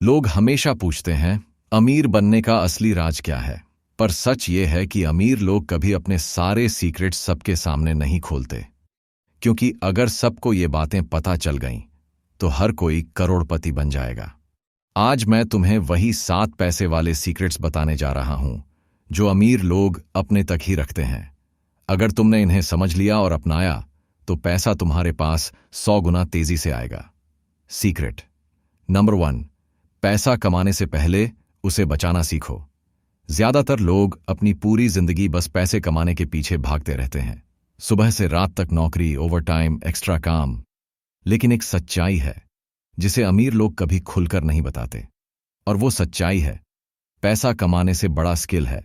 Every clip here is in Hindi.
लोग हमेशा पूछते हैं अमीर बनने का असली राज क्या है। पर सच ये है कि अमीर लोग कभी अपने सारे सीक्रेट्स सबके सामने नहीं खोलते, क्योंकि अगर सबको ये बातें पता चल गईं तो हर कोई करोड़पति बन जाएगा। आज मैं तुम्हें वही 7 पैसे वाले सीक्रेट्स बताने जा रहा हूं जो अमीर लोग अपने तक ही रखते हैं। अगर तुमने इन्हें समझ लिया और अपनाया तो पैसा तुम्हारे पास 100 गुना तेजी से आएगा। सीक्रेट नंबर 1, पैसा कमाने से पहले उसे बचाना सीखो। ज्यादातर लोग अपनी पूरी जिंदगी बस पैसे कमाने के पीछे भागते रहते हैं, सुबह से रात तक नौकरी, ओवरटाइम, एक्स्ट्रा काम। लेकिन एक सच्चाई है जिसे अमीर लोग कभी खुलकर नहीं बताते, और वो सच्चाई है पैसा कमाने से बड़ा स्किल है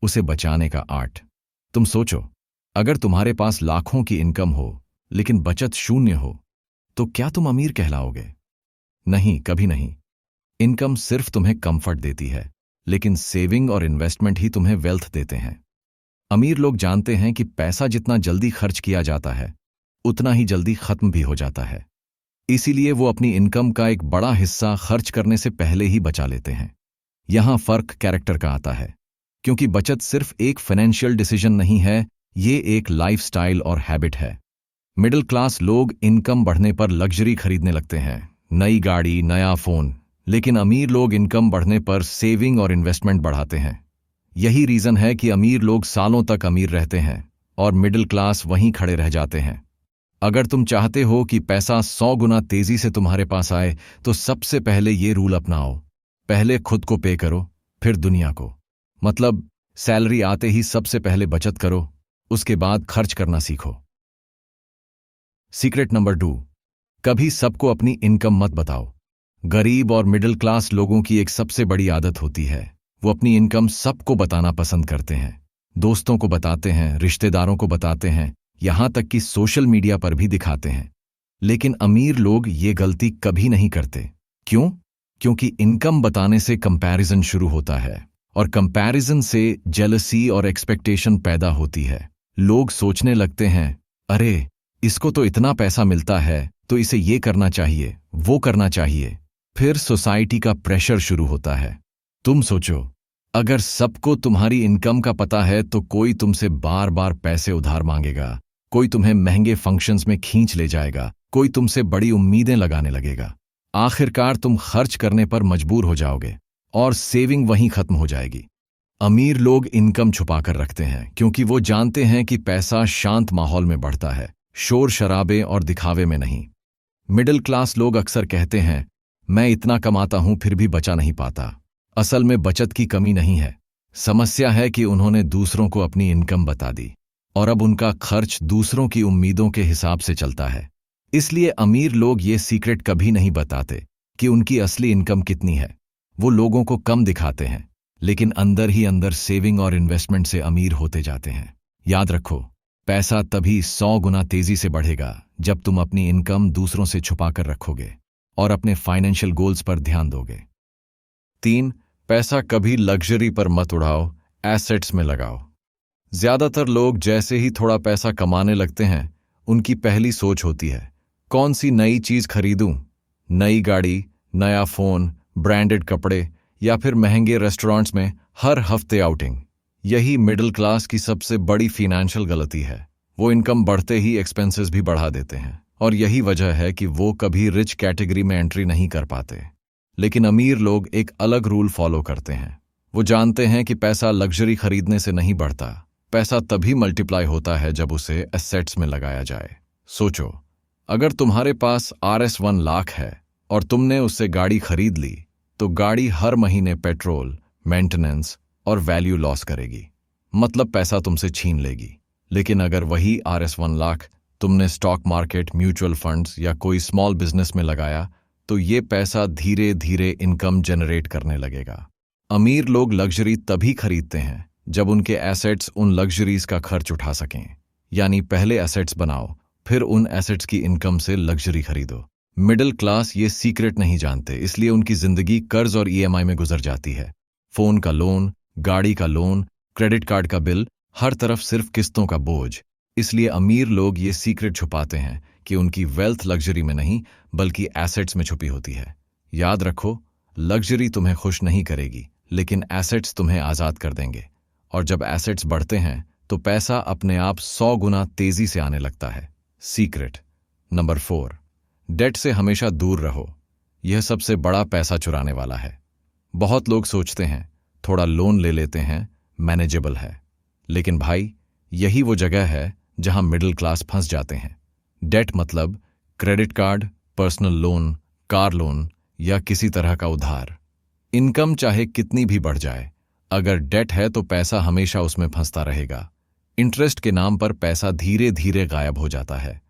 उसे बचाने का आर्ट। तुम सोचो, अगर तुम्हारे पास लाखों की इनकम हो लेकिन बचत शून्य हो तो क्या तुम अमीर कहलाओगे? नहीं, कभी नहीं। इनकम सिर्फ तुम्हें कंफर्ट देती है, लेकिन सेविंग और इन्वेस्टमेंट ही तुम्हें वेल्थ देते हैं। अमीर लोग जानते हैं कि पैसा जितना जल्दी खर्च किया जाता है उतना ही जल्दी खत्म भी हो जाता है। इसीलिए वो अपनी इनकम का एक बड़ा हिस्सा खर्च करने से पहले ही बचा लेते हैं। यहां फर्क कैरेक्टर का आता है, क्योंकि बचत सिर्फ एक फाइनेंशियल डिसीजन नहीं है, ये एक लाइफस्टाइल और हैबिट है। मिडिल क्लास लोग इनकम बढ़ने पर लग्जरी खरीदने लगते हैं, नई गाड़ी, नया फोन। लेकिन अमीर लोग इनकम बढ़ने पर सेविंग और इन्वेस्टमेंट बढ़ाते हैं। यही रीजन है कि अमीर लोग सालों तक अमीर रहते हैं और मिडिल क्लास वहीं खड़े रह जाते हैं। अगर तुम चाहते हो कि पैसा 100 गुना तेजी से तुम्हारे पास आए तो सबसे पहले ये रूल अपनाओ, पहले खुद को पे करो, फिर दुनिया को। मतलब सैलरी आते ही सबसे पहले बचत करो, उसके बाद खर्च करना सीखो। सीक्रेट नंबर 2, कभी सबको अपनी इनकम मत बताओ। गरीब और मिडिल क्लास लोगों की एक सबसे बड़ी आदत होती है, वो अपनी इनकम सबको बताना पसंद करते हैं। दोस्तों को बताते हैं, रिश्तेदारों को बताते हैं, यहां तक कि सोशल मीडिया पर भी दिखाते हैं। लेकिन अमीर लोग ये गलती कभी नहीं करते। क्यों? क्योंकि इनकम बताने से कंपैरिजन शुरू होता है, और कंपैरिजन से जेलसी और एक्सपेक्टेशन पैदा होती है। लोग सोचने लगते हैं, अरे इसको तो इतना पैसा मिलता है तो इसे ये करना चाहिए, वो करना चाहिए। फिर सोसाइटी का प्रेशर शुरू होता है। तुम सोचो, अगर सबको तुम्हारी इनकम का पता है तो कोई तुमसे बार बार पैसे उधार मांगेगा, कोई तुम्हें महंगे फंक्शंस में खींच ले जाएगा, कोई तुमसे बड़ी उम्मीदें लगाने लगेगा। आखिरकार तुम खर्च करने पर मजबूर हो जाओगे और सेविंग वहीं खत्म हो जाएगी। अमीर लोग इनकम छुपाकर रखते हैं क्योंकि वो जानते हैं कि पैसा शांत माहौल में बढ़ता है, शोर शराबे और दिखावे में नहीं। मिडिल क्लास लोग अक्सर कहते हैं, मैं इतना कमाता हूं फिर भी बचा नहीं पाता। असल में बचत की कमी नहीं है, समस्या है कि उन्होंने दूसरों को अपनी इनकम बता दी और अब उनका खर्च दूसरों की उम्मीदों के हिसाब से चलता है। इसलिए अमीर लोग ये सीक्रेट कभी नहीं बताते कि उनकी असली इनकम कितनी है। वो लोगों को कम दिखाते हैं, लेकिन अंदर ही अंदर सेविंग और इन्वेस्टमेंट से अमीर होते जाते हैं। याद रखो, पैसा तभी 100 गुना तेजी से बढ़ेगा जब तुम अपनी इनकम दूसरों से छुपाकर रखोगे और अपने फाइनेंशियल गोल्स पर ध्यान दोगे। 3, पैसा कभी लग्जरी पर मत उड़ाओ, एसेट्स में लगाओ। ज्यादातर लोग जैसे ही थोड़ा पैसा कमाने लगते हैं, उनकी पहली सोच होती है, कौन सी नई चीज खरीदूं? नई गाड़ी, नया फोन, ब्रांडेड कपड़े, या फिर महंगे रेस्टोरेंट्स में हर हफ्ते आउटिंग। यही मिडिल क्लास की सबसे बड़ी फाइनेंशियल गलती है। वो इनकम बढ़ते ही एक्सपेंसेस भी बढ़ा देते हैं, और यही वजह है कि वो कभी रिच कैटेगरी में एंट्री नहीं कर पाते। लेकिन अमीर लोग एक अलग रूल फॉलो करते हैं। वो जानते हैं कि पैसा लग्जरी खरीदने से नहीं बढ़ता, पैसा तभी मल्टीप्लाई होता है जब उसे एसेट्स में लगाया जाए। सोचो, अगर तुम्हारे पास RS1 लाख है और तुमने उससे गाड़ी खरीद ली, तो गाड़ी हर महीने पेट्रोल, मेंटेनेंस और वैल्यू लॉस करेगी, मतलब पैसा तुमसे छीन लेगी। लेकिन अगर वही RS1 लाख तुमने स्टॉक मार्केट, म्यूचुअल फंड्स या कोई स्मॉल बिजनेस में लगाया, तो ये पैसा धीरे धीरे इनकम जनरेट करने लगेगा। अमीर लोग लग्जरी तभी खरीदते हैं जब उनके एसेट्स उन लग्जरीज का खर्च उठा सकें। यानी पहले एसेट्स बनाओ, फिर उन एसेट्स की इनकम से लग्जरी खरीदो। मिडिल क्लास ये सीक्रेट नहीं जानते, इसलिए उनकी जिंदगी कर्ज और EMI में गुजर जाती है। फोन का लोन, गाड़ी का लोन, क्रेडिट कार्ड का बिल, हर तरफ सिर्फ किस्तों का बोझ। इसलिए अमीर लोग ये सीक्रेट छुपाते हैं कि उनकी वेल्थ लग्जरी में नहीं बल्कि एसेट्स में छुपी होती है। याद रखो, लग्जरी तुम्हें खुश नहीं करेगी, लेकिन एसेट्स तुम्हें आज़ाद कर देंगे। और जब एसेट्स बढ़ते हैं तो पैसा अपने आप 100 गुना तेजी से आने लगता है। सीक्रेट नंबर 4, डेट से हमेशा दूर रहो। यह सबसे बड़ा पैसा चुराने वाला है। बहुत लोग सोचते हैं थोड़ा लोन ले लेते हैं, मैनेजेबल है। लेकिन भाई, यही वो जगह है जहां मिडिल क्लास फंस जाते हैं। डेट मतलब credit card, personal loan, car loan या किसी तरह का उधार। इनकम चाहे कितनी भी बढ़ जाए, अगर डेट है तो पैसा हमेशा उसमें फंसता रहेगा। इंटरेस्ट के नाम पर पैसा धीरे धीरे गायब हो जाता है।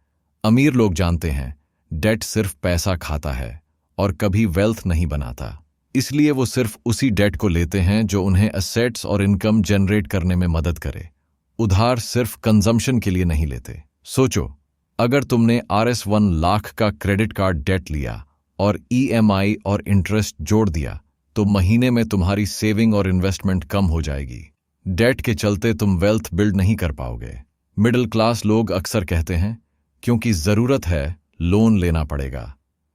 अमीर लोग जानते हैं डेट सिर्फ पैसा खाता है और कभी वेल्थ नहीं बनाता। इसलिए वो सिर्फ उसी डेट को लेते हैं जो उन्हें एसेट्स और इनकम जनरेट करने में मदद करे। उधार सिर्फ कंजम्पशन के लिए नहीं लेते। सोचो, अगर तुमने RS1 लाख का क्रेडिट कार्ड डेट लिया और EMI और इंटरेस्ट जोड़ दिया तो महीने में तुम्हारी सेविंग और इन्वेस्टमेंट कम हो जाएगी। डेट के चलते तुम वेल्थ बिल्ड नहीं कर पाओगे। मिडिल क्लास लोग अक्सर कहते हैं क्योंकि जरूरत है लोन लेना पड़ेगा,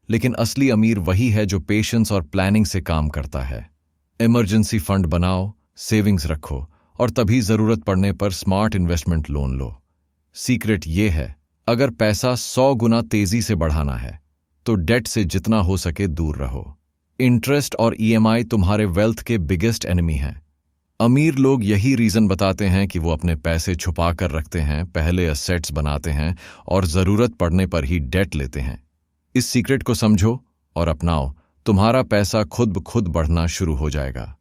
लेकिन असली अमीर वही है जो पेशेंस और प्लानिंग से काम करता है। इमरजेंसी फंड बनाओ, सेविंग्स रखो और तभी जरूरत पड़ने पर स्मार्ट इन्वेस्टमेंट लोन लो। सीक्रेट ये है, अगर पैसा 100 गुना तेजी से बढ़ाना है तो डेट से जितना हो सके दूर रहो। इंटरेस्ट और EMI तुम्हारे वेल्थ के बिगेस्ट एनिमी हैं। अमीर लोग यही रीजन बताते हैं कि वो अपने पैसे छुपा कर रखते हैं, पहले एसेट्स बनाते हैं और जरूरत पड़ने पर ही डेट लेते हैं। इस सीक्रेट को समझो और अपनाओ, तुम्हारा पैसा खुद ब खुद बढ़ना शुरू हो जाएगा।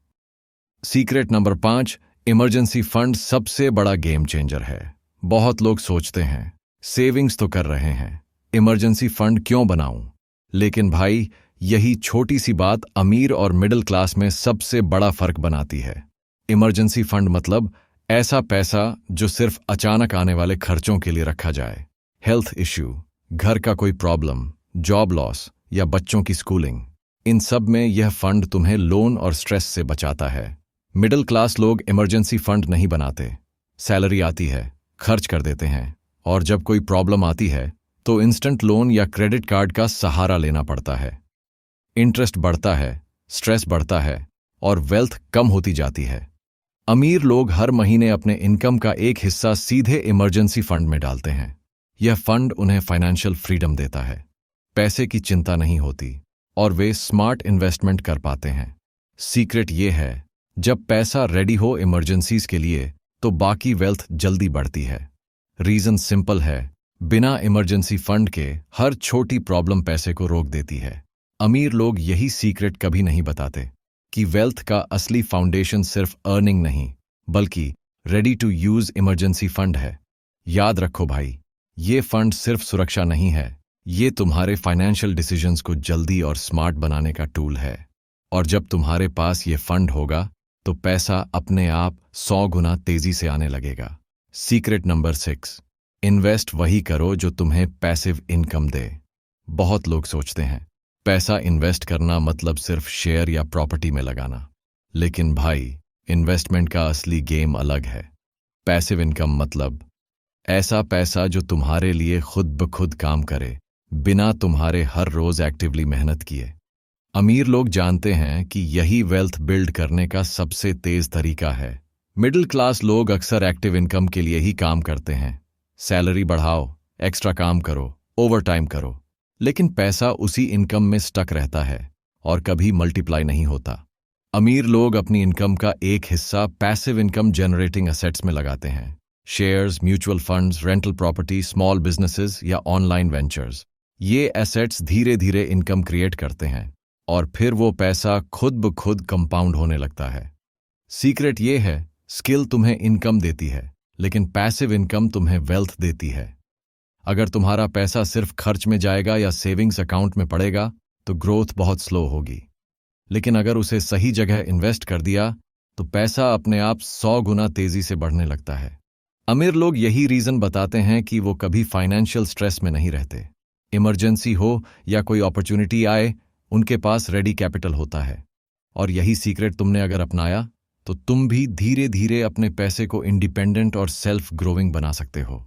सीक्रेट नंबर 5, इमरजेंसी फंड सबसे बड़ा गेम चेंजर है। बहुत लोग सोचते हैं सेविंग्स तो कर रहे हैं, इमरजेंसी फंड क्यों बनाऊं? लेकिन भाई, यही छोटी सी बात अमीर और मिडिल क्लास में सबसे बड़ा फर्क बनाती है। इमरजेंसी फंड मतलब ऐसा पैसा जो सिर्फ अचानक आने वाले खर्चों के लिए रखा जाए। हेल्थ इश्यू, घर का कोई प्रॉब्लम, जॉब लॉस या बच्चों की स्कूलिंग, इन सब में यह फंड तुम्हें लोन और स्ट्रेस से बचाता है। मिडिल क्लास लोग इमरजेंसी फंड नहीं बनाते। सैलरी आती है, खर्च कर देते हैं, और जब कोई प्रॉब्लम आती है तो इंस्टेंट लोन या क्रेडिट कार्ड का सहारा लेना पड़ता है। इंटरेस्ट बढ़ता है, स्ट्रेस बढ़ता है और वेल्थ कम होती जाती है। अमीर लोग हर महीने अपने इनकम का एक हिस्सा सीधे इमरजेंसी फंड में डालते हैं। यह फंड उन्हें फाइनेंशियल फ्रीडम देता है, पैसे की चिंता नहीं होती और वे स्मार्ट इन्वेस्टमेंट कर पाते हैं। सीक्रेट ये है, जब पैसा रेडी हो इमरजेंसीज के लिए तो बाकी वेल्थ जल्दी बढ़ती है। रीजन सिंपल है, बिना इमरजेंसी फंड के हर छोटी प्रॉब्लम पैसे को रोक देती है। अमीर लोग यही सीक्रेट कभी नहीं बताते कि वेल्थ का असली फाउंडेशन सिर्फ अर्निंग नहीं बल्कि ready to use emergency fund है। याद रखो भाई, ये फंड सिर्फ सुरक्षा नहीं है, ये तुम्हारे फाइनेंशियल डिसीजंस को जल्दी और स्मार्ट बनाने का टूल है। और जब तुम्हारे पास ये फंड होगा तो पैसा अपने आप 100 गुना तेजी से आने लगेगा। सीक्रेट नंबर 6, इन्वेस्ट वही करो जो तुम्हें पैसिव इनकम दे। बहुत लोग सोचते हैं पैसा इन्वेस्ट करना मतलब सिर्फ शेयर या प्रॉपर्टी में लगाना, लेकिन भाई, इन्वेस्टमेंट का असली गेम अलग है। पैसिव इनकम मतलब ऐसा पैसा जो तुम्हारे लिए खुद ब खुद काम करे, बिना तुम्हारे हर रोज एक्टिवली मेहनत किए। अमीर लोग जानते हैं कि यही वेल्थ बिल्ड करने का सबसे तेज तरीका है। मिडिल क्लास लोग अक्सर एक्टिव इनकम के लिए ही काम करते हैं। सैलरी बढ़ाओ, एक्स्ट्रा काम करो, ओवर टाइम करो, लेकिन पैसा उसी इनकम में स्टक रहता है और कभी मल्टीप्लाई नहीं होता। अमीर लोग अपनी इनकम का एक हिस्सा पैसिव इनकम जनरेटिंग एसेट्स में लगाते हैं। Shares, mutual funds, rental property, small businesses या ऑनलाइन वेंचर्स। ये एसेट्स धीरे धीरे इनकम क्रिएट करते हैं और फिर वो पैसा खुद ब खुद कंपाउंड होने लगता है। सीक्रेट ये है, स्किल तुम्हें इनकम देती है, लेकिन पैसिव इनकम तुम्हें वेल्थ देती है। अगर तुम्हारा पैसा सिर्फ खर्च में जाएगा या सेविंग्स अकाउंट में पड़ेगा तो ग्रोथ बहुत स्लो होगी, लेकिन अगर उसे सही जगह इन्वेस्ट कर दिया तो पैसा अपने आप 100 गुना तेजी से बढ़ने लगता है। अमीर लोग यही रीजन बताते हैं कि वो कभी फाइनेंशियल स्ट्रेस में नहीं रहते। इमरजेंसी हो या कोई अपॉर्चुनिटी आए, उनके पास रेडी कैपिटल होता है। और यही सीक्रेट तुमने अगर अपनाया तो तुम भी धीरे धीरे अपने पैसे को इंडिपेंडेंट और सेल्फ ग्रोइंग बना सकते हो।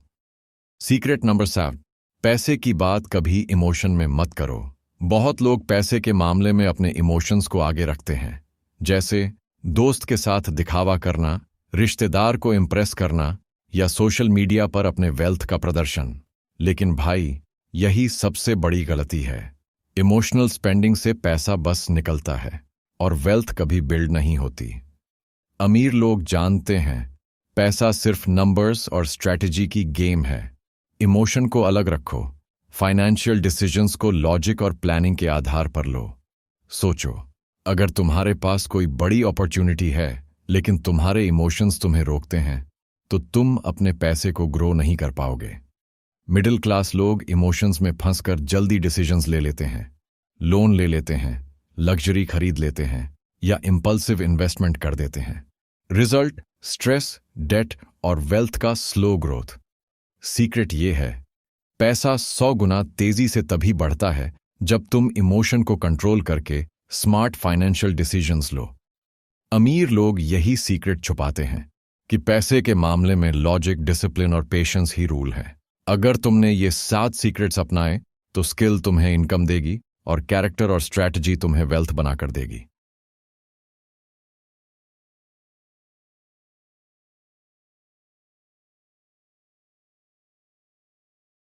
सीक्रेट नंबर 7, पैसे की बात कभी इमोशन में मत करो। बहुत लोग पैसे के मामले में अपने इमोशंस को आगे रखते हैं, जैसे दोस्त के साथ दिखावा करना, रिश्तेदार को इम्प्रेस करना या सोशल मीडिया पर अपने वेल्थ का प्रदर्शन। लेकिन भाई, यही सबसे बड़ी गलती है। इमोशनल स्पेंडिंग से पैसा बस निकलता है और वेल्थ कभी बिल्ड नहीं होती। अमीर लोग जानते हैं पैसा सिर्फ नंबर्स और स्ट्रैटेजी की गेम है। इमोशन को अलग रखो, फाइनेंशियल डिसीजंस को लॉजिक और प्लानिंग के आधार पर लो। सोचो, अगर तुम्हारे पास कोई बड़ी अपॉर्चुनिटी है लेकिन तुम्हारे इमोशंस तुम्हें रोकते हैं, तो तुम अपने पैसे को ग्रो नहीं कर पाओगे। मिडिल क्लास लोग इमोशंस में फंसकर जल्दी डिसीजंस ले लेते हैं, लोन ले लेते हैं, लग्जरी खरीद लेते हैं या इंपल्सिव इन्वेस्टमेंट कर देते हैं। रिजल्ट स्ट्रेस, डेट और वेल्थ का स्लो ग्रोथ। सीक्रेट ये है, पैसा 100 गुना तेजी से तभी बढ़ता है जब तुम इमोशन को कंट्रोल करके स्मार्ट फाइनेंशियल डिसीजंस लो। अमीर लोग यही सीक्रेट छुपाते हैं कि पैसे के मामले में लॉजिक, डिसिप्लिन और पेशेंस ही रूल है। अगर तुमने ये 7 सीक्रेट्स अपनाए तो स्किल तुम्हें इनकम देगी और कैरेक्टर और स्ट्रैटेजी तुम्हें वेल्थ बनाकर देगी।